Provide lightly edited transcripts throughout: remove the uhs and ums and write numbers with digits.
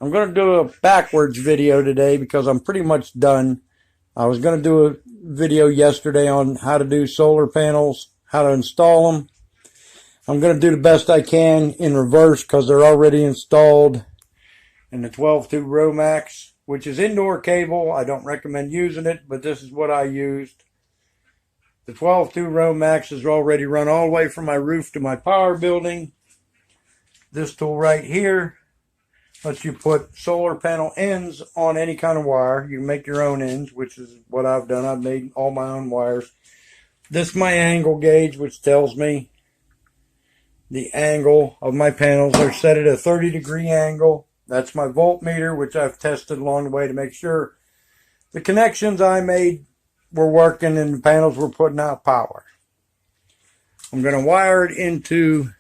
I'm going to do a backwards video today because I'm pretty much done. I was going to do a video yesterday on how to do solar panels, how to install them. I'm going to do the best I can in reverse because they're already installed in the 12-2 Romax, which is indoor cable. I don't recommend using it, but this is what I used. The 12-2 Romax is already run all the way from my roof to my power building. This tool right here lets you put solar panel ends on any kind of wire. You can make your own ends, which is what I've done. I've made all my own wires. This is my angle gauge, which tells me the angle of my panels. They're set at a 30-degree angle. That's my voltmeter, which I've tested along the way to make sure the connections I made were working and the panels were putting out power. I'm going to wire it into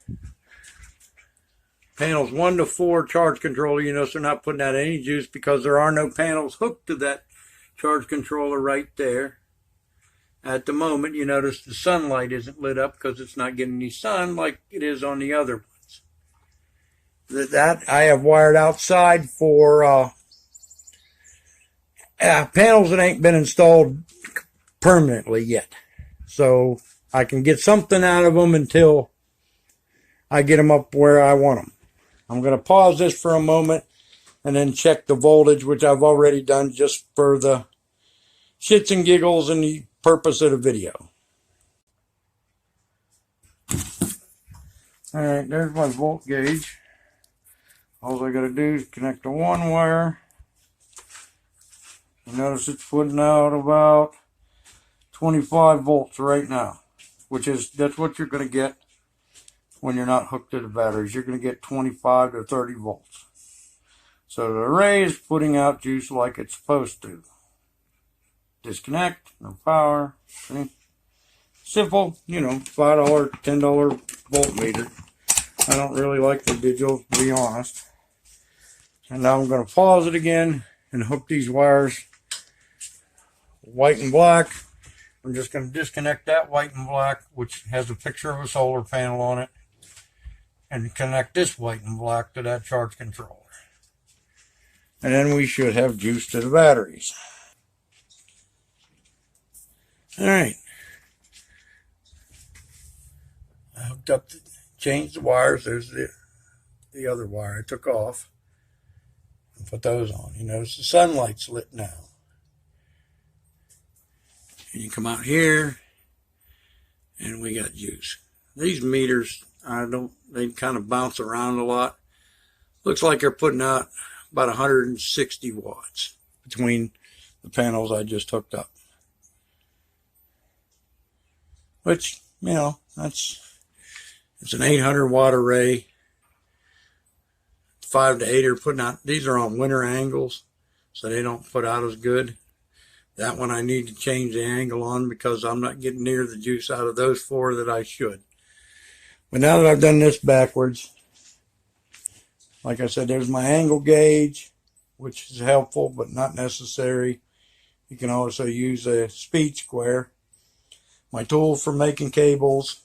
panels 1 to 4 charge controller. You notice they're not putting out any juice because there are no panels hooked to that charge controller right there. At the moment, you notice the sunlight isn't lit up because it's not getting any sun like it is on the other ones. That I have wired outside for panels that ain't been installed permanently yet. So I can get something out of them until I get them up where I want them. I'm going to pause this for a moment and then check the voltage, which I've already done just for the shits and giggles and the purpose of the video. Alright, there's my volt gauge. All I got to do is connect to one wire. You notice it's putting out about 25 volts right now, that's what you're going to get when you're not hooked to the batteries. You're going to get 25 to 30 volts. So the array is putting out juice like it's supposed to. Disconnect, no power. See? Simple, $5, $10 voltmeter. I don't really like the digital, to be honest. And now I'm going to pause it again and hook these wires white and black. I'm just going to disconnect that white and black, which has a picture of a solar panel on it, and connect this white and black to that charge controller. And then we should have juice to the batteries. Alright. I hooked up, changed the wires. There's the other wire I took off and put those on. You notice the sunlight's lit now. And you come out here and we got juice. These meters, they kind of bounce around a lot. Looks like they're putting out about 160 watts between the panels I just hooked up. Which, it's an 800 watt array. 5 to 8 are putting out, these are on winter angles, so they don't put out as good. That one I need to change the angle on because I'm not getting near the juice out of those 4 that I should. But now that I've done this backwards, like I said, there's my angle gauge, which is helpful but not necessary. You can also use a speed square. My tool for making cables.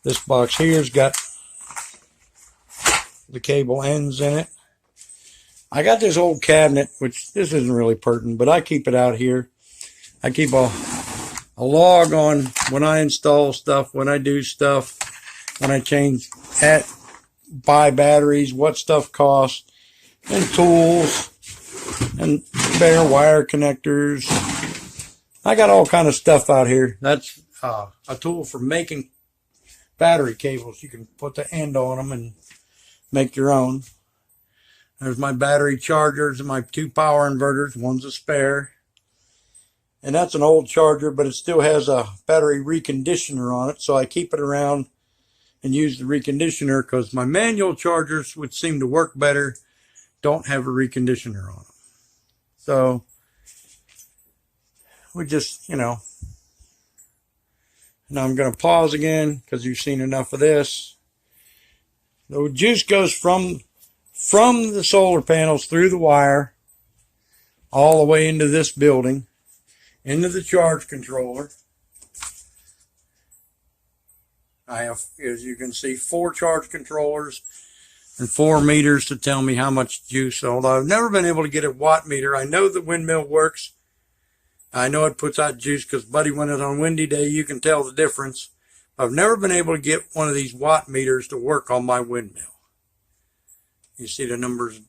This box here's got the cable ends in it. I got this old cabinet, which this isn't really pertinent, but I keep it out here. I keep a log on when I install stuff, when I do stuff, when I buy batteries, what stuff costs, and tools, and bare wire connectors. I got all kind of stuff out here. That's a tool for making battery cables. You can put the end on them and make your own. There's my battery chargers and my 2 power inverters. One's a spare. And that's an old charger, but it still has a battery reconditioner on it. So I keep it around and use the reconditioner because my manual chargers, which seem to work better, don't have a reconditioner on them. So we just, now I'm going to pause again because you've seen enough of this. The juice goes from the solar panels through the wire all the way into this building, into the charge controller. I have, as you can see, 4 charge controllers and 4 meters to tell me how much juice. Although I've never been able to get a watt meter. I know the windmill works. I know it puts out juice because Buddy, when it's on windy day, you can tell the difference. I've never been able to get one of these watt meters to work on my windmill. You see the numbers,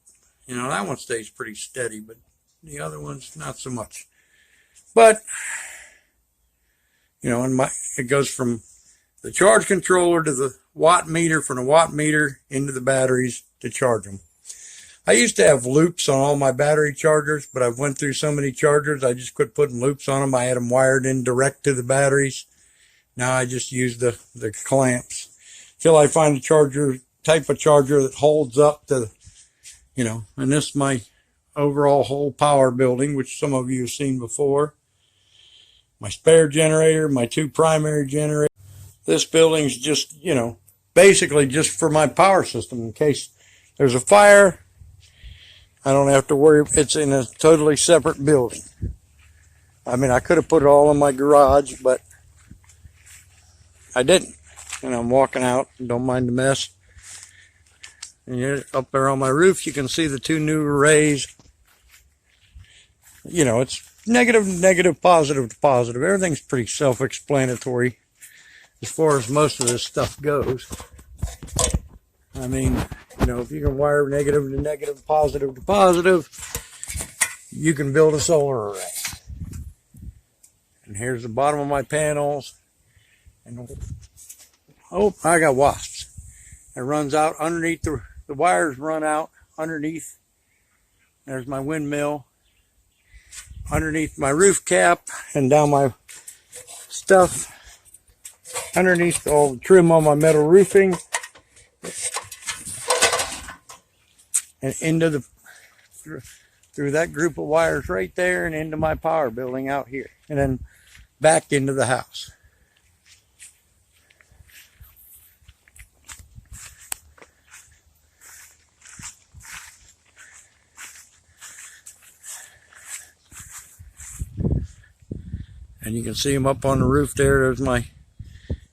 you know, that one stays pretty steady, but the other one's not so much. But, you know, it goes from the charge controller to the watt meter, from the watt meter into the batteries to charge them. I used to have loops on all my battery chargers, but I've went through so many chargers, I just quit putting loops on them. I had them wired in direct to the batteries. Now I just use the clamps till I find a type of charger that holds up to, you know, and this is my overall whole power building, which some of you have seen before. My spare generator, my 2 primary generators. This building's just, you know, basically just for my power system. In case there's a fire, I don't have to worry. It's in a totally separate building. I mean, I could have put it all in my garage, but I didn't. And I'm walking out. Don't mind the mess. And you're up there on my roof, you can see the 2 new arrays. You know, it's negative, negative, positive to positive. Everything's pretty self-explanatory as far as most of this stuff goes. I mean, you know, if you can wire negative to negative, positive to positive, you can build a solar array. And here's the bottom of my panels. And oh, I got wasps. It runs out underneath the wires run out underneath. There's my windmill. Underneath my roof cap and down my stuff. Underneath all the trim on my metal roofing. And into through that group of wires right there and into my power building out here. And then back into the house. And you can see them up on the roof there. There's my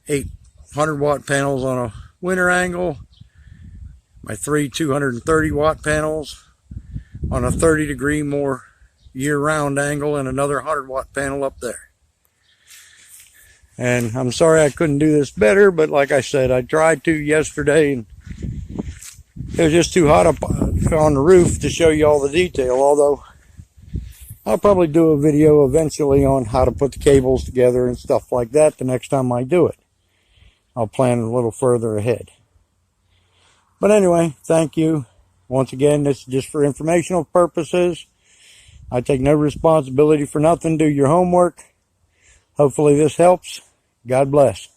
800 watt panels on a winter angle. My 3 230 watt panels on a 30-degree more year-round angle, and another 100 watt panel up there. And I'm sorry I couldn't do this better, but like I said, I tried to yesterday and it was just too hot up on the roof to show you all the detail. Although I'll probably do a video eventually on how to put the cables together and stuff like that the next time I do it. I'll plan a little further ahead. But anyway, thank you. Once again, this is just for informational purposes. I take no responsibility for nothing. Do your homework. Hopefully this helps. God bless.